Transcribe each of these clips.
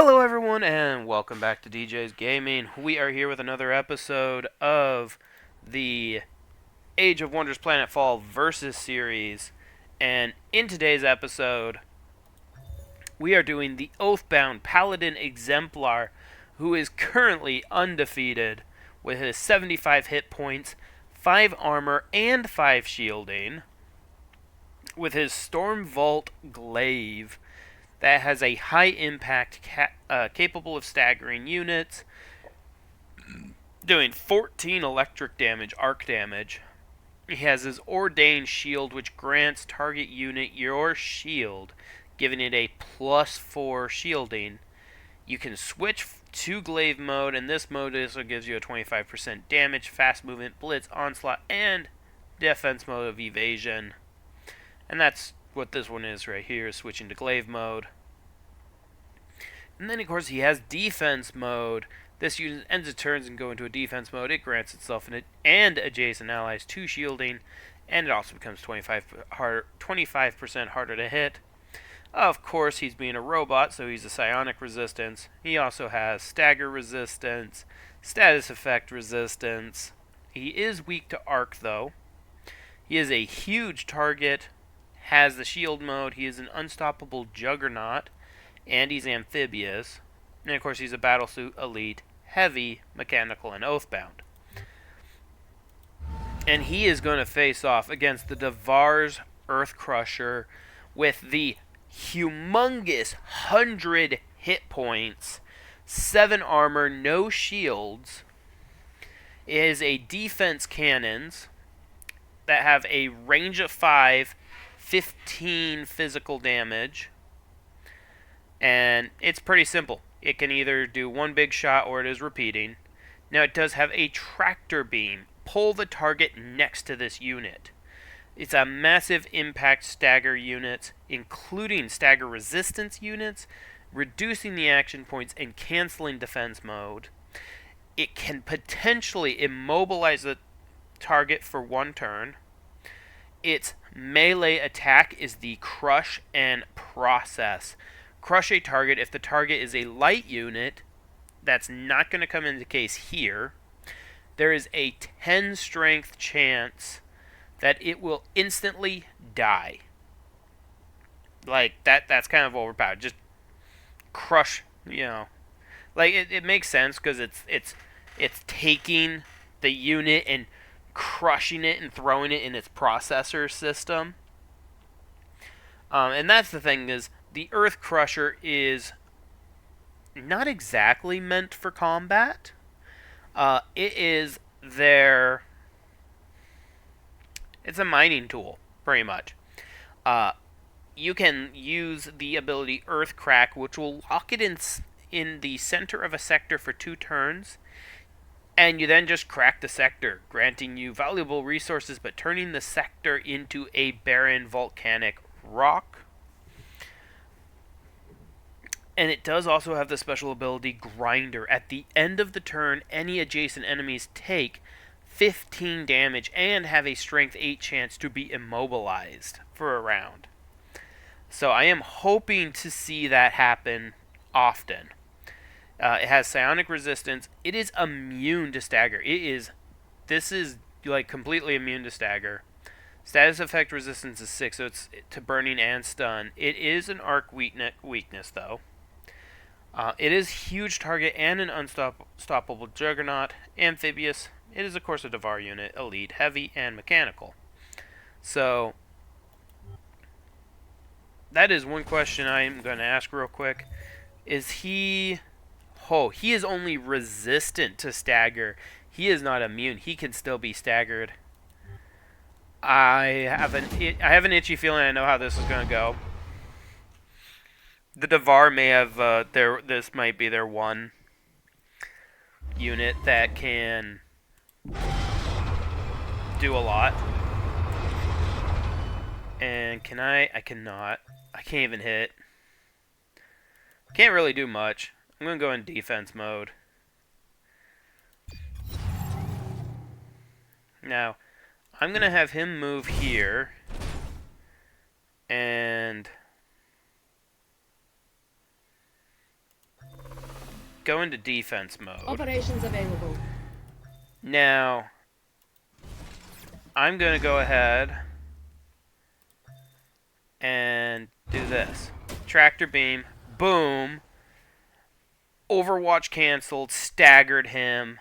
Hello everyone and welcome back to DJ's Gaming. We are here with another episode of the Age of Wonders Planetfall Versus series. And in today's episode, we are doing the Oathbound Paladin Exemplar, who is currently undefeated with his 75 hit points, 5 armor, and 5 shielding, with his Storm Vault Glaive that has a high impact capable of staggering units, doing 14 electric damage, arc damage. He has his Ordained Shield, which grants target unit your shield, giving it a +4 shielding. You can switch to Glaive mode, and this mode also gives you a 25% damage, fast movement, blitz, onslaught, and defense mode of evasion. And that's what this one is right here, switching to Glaive mode. And then, of course, he has defense mode. This unit ends its turns and go into a defense mode. It grants itself and adjacent allies 2 shielding, and it also becomes 25% harder to hit. Of course, he's being a robot, so he's a psionic resistance. He also has stagger resistance, status effect resistance. He is weak to arc, though. He is a huge target, has the shield mode. He is an unstoppable juggernaut, and he's amphibious. And of course, he's a battlesuit, elite, heavy, mechanical, and oathbound. And he is going to face off against the Dvar Earth Crusher with the humongous 100 hit points, 7 armor, no shields. It is a defense cannons that have a range of 5, 15 physical damage. And it's pretty simple. It can either do one big shot or it is repeating. Now it does have a tractor beam. Pull the target next to this unit. It's a massive impact stagger unit, including stagger resistance units, reducing the action points and canceling defense mode. It can potentially immobilize the target for 1 turn. Its melee attack is the crush and process. Crush a target if the target is a light unit. That's not going to come into case here. There is a 10 strength chance that it will instantly die. Like, that's kind of overpowered. Just crush, Like, it makes sense because it's taking the unit and crushing it and throwing it in its processor system. And that's the thing is, the Earth Crusher is not exactly meant for combat. It is it's a mining tool, pretty much. You can use the ability Earth Crack, which will lock it in the center of a sector for 2 turns, and you then just crack the sector, granting you valuable resources, but turning the sector into a barren volcanic rock. And it does also have the special ability Grinder. At the end of the turn, any adjacent enemies take 15 damage and have a strength 8 chance to be immobilized for a round. So I am hoping to see that happen often. It has psionic resistance. It is immune to stagger. This is like completely immune to stagger. Status effect resistance is 6, so it's to burning and stun. It is an arc weakness though. It is huge target and an unstoppable juggernaut. Amphibious. It is, of course, a Dvar unit, elite, heavy, and mechanical. So, that is one question I'm going to ask real quick. Is he... Oh, he is only resistant to stagger. He is not immune. He can still be staggered. I have an itchy feeling I know how this is going to go. The Dvar may have this might be their one unit that can do a lot. And can I cannot. I can't even hit. Can't really do much. I'm going to go in defense mode. Now, I'm going to have him move here. And go into defense mode. Operations available. Now, I'm going to go ahead and do this. Tractor beam, boom. Overwatch canceled, staggered him.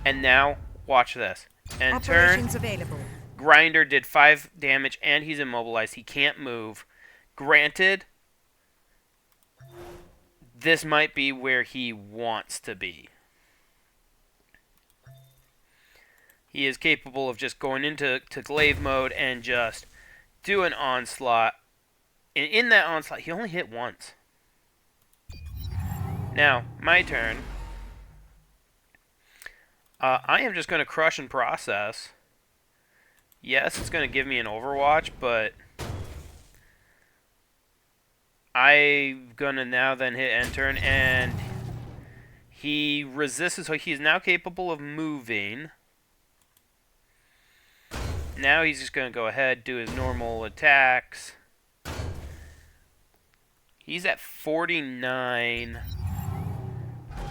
And now, watch this. End turn. Operations available. Grinder did 5 damage and he's immobilized. He can't move. Granted, this might be where he wants to be. He is capable of just going into glaive mode and just do an onslaught. And in that onslaught, he only hit once. Now, my turn. I am just going to crush and process. Yes, it's going to give me an Overwatch, but I'm going to now then hit end turn, and he resists, so he is now capable of moving. Now he's just going to go ahead, do his normal attacks. He's at 49,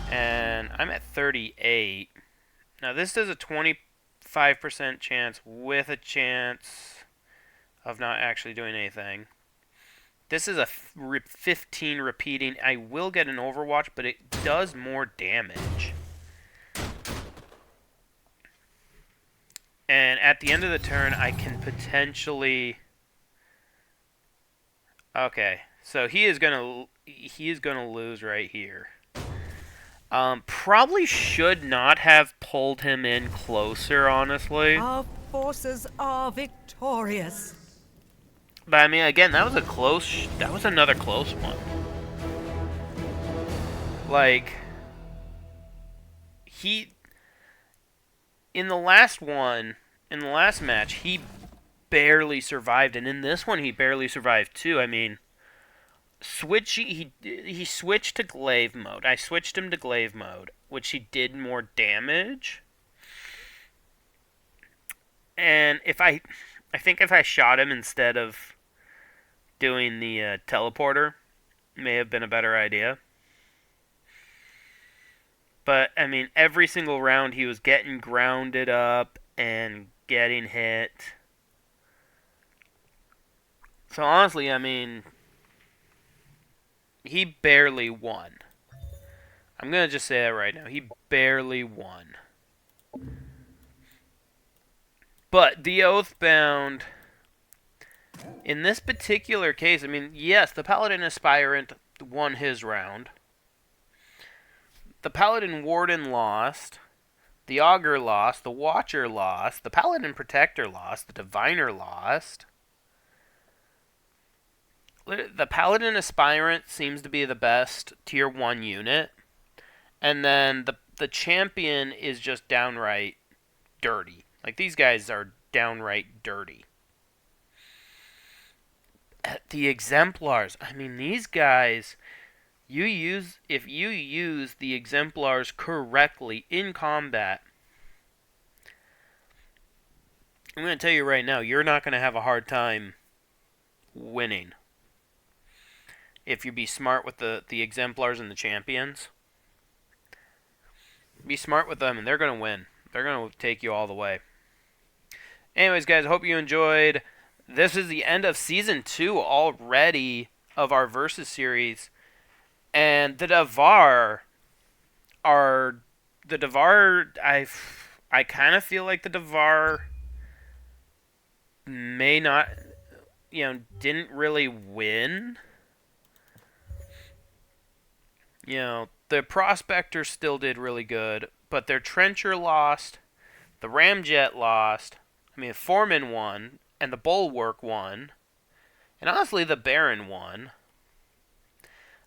and I'm at 38. Now this does a 25% chance with a chance of not actually doing anything. This is a 15 repeating. I will get an Overwatch, but it does more damage. And at the end of the turn, I can potentially... Okay, so he is gonna lose right here. Probably should not have pulled him in closer, honestly. Our forces are victorious. But I mean, again, that was another close one. Like, in the last match, he barely survived, and in this one, he barely survived too. I mean, he switched to glaive mode. I switched him to glaive mode, which he did more damage. And I think if I shot him instead of doing the teleporter, may have been a better idea. But, I mean, every single round he was getting grounded up and getting hit. So, honestly, I mean, he barely won. I'm going to just say that right now. He barely won. But the Oathbound, in this particular case, I mean, yes, the Paladin Aspirant won his round. The Paladin Warden lost. The Augur lost. The Watcher lost. The Paladin Protector lost. The Diviner lost. The Paladin Aspirant seems to be the best Tier 1 unit. And then the Champion is just downright dirty. Like, these guys are downright dirty. The Exemplars, I mean, these guys, if you use the Exemplars correctly in combat, I'm going to tell you right now, you're not going to have a hard time winning. If you be smart with the Exemplars and the Champions. Be smart with them, and they're going to win. They're going to take you all the way. Anyways, guys, I hope you enjoyed. This is the end of Season 2 already of our Versus series. And the Dvar I kind of feel like the Dvar may not, didn't really win. The Prospector still did really good, but their Trencher lost, the Ramjet lost, the Foreman won, and the Bulwark won, and honestly, the Baron won.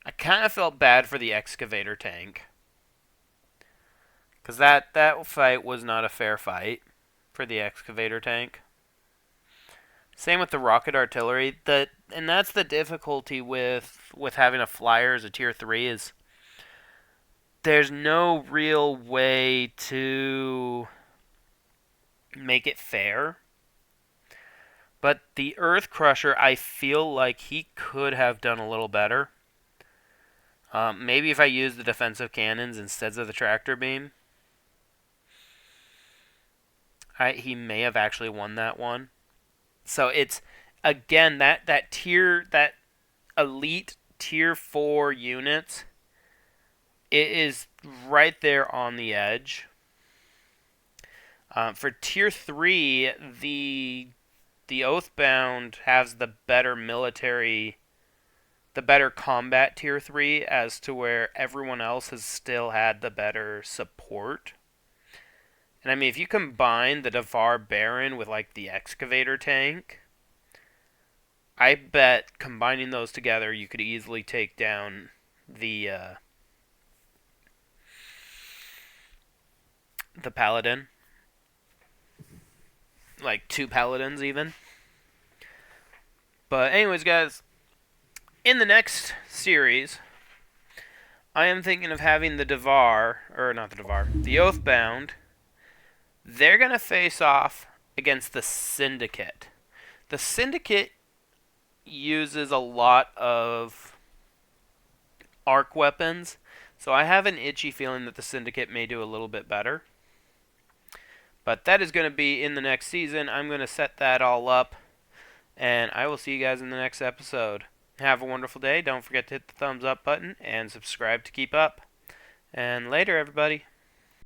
I kind of felt bad for the Excavator tank, because that fight was not a fair fight for the Excavator tank. Same with the Rocket Artillery. And that's the difficulty with having a flyer as a Tier 3 is there's no real way to make it fair. But the Earth Crusher, I feel like he could have done a little better. Maybe if I use the defensive cannons instead of the tractor beam, he may have actually won that one. So it's again that elite tier 4 units. It is right there on the edge. For tier 3, the Oathbound has the better combat tier 3, as to where everyone else has still had the better support. And I mean, if you combine the Dvar Baron with like the excavator tank, I bet combining those together, you could easily take down the Paladin. Like 2 Paladins even. But anyways, guys, in the next series, I am thinking of having the the Oathbound. They're going to face off against the Syndicate. The Syndicate uses a lot of arc weapons, so I have an itchy feeling that the Syndicate may do a little bit better. But that is going to be in the next season. I'm going to set that all up, and I will see you guys in the next episode. Have a wonderful day. Don't forget to hit the thumbs up button and subscribe to keep up. And later, everybody.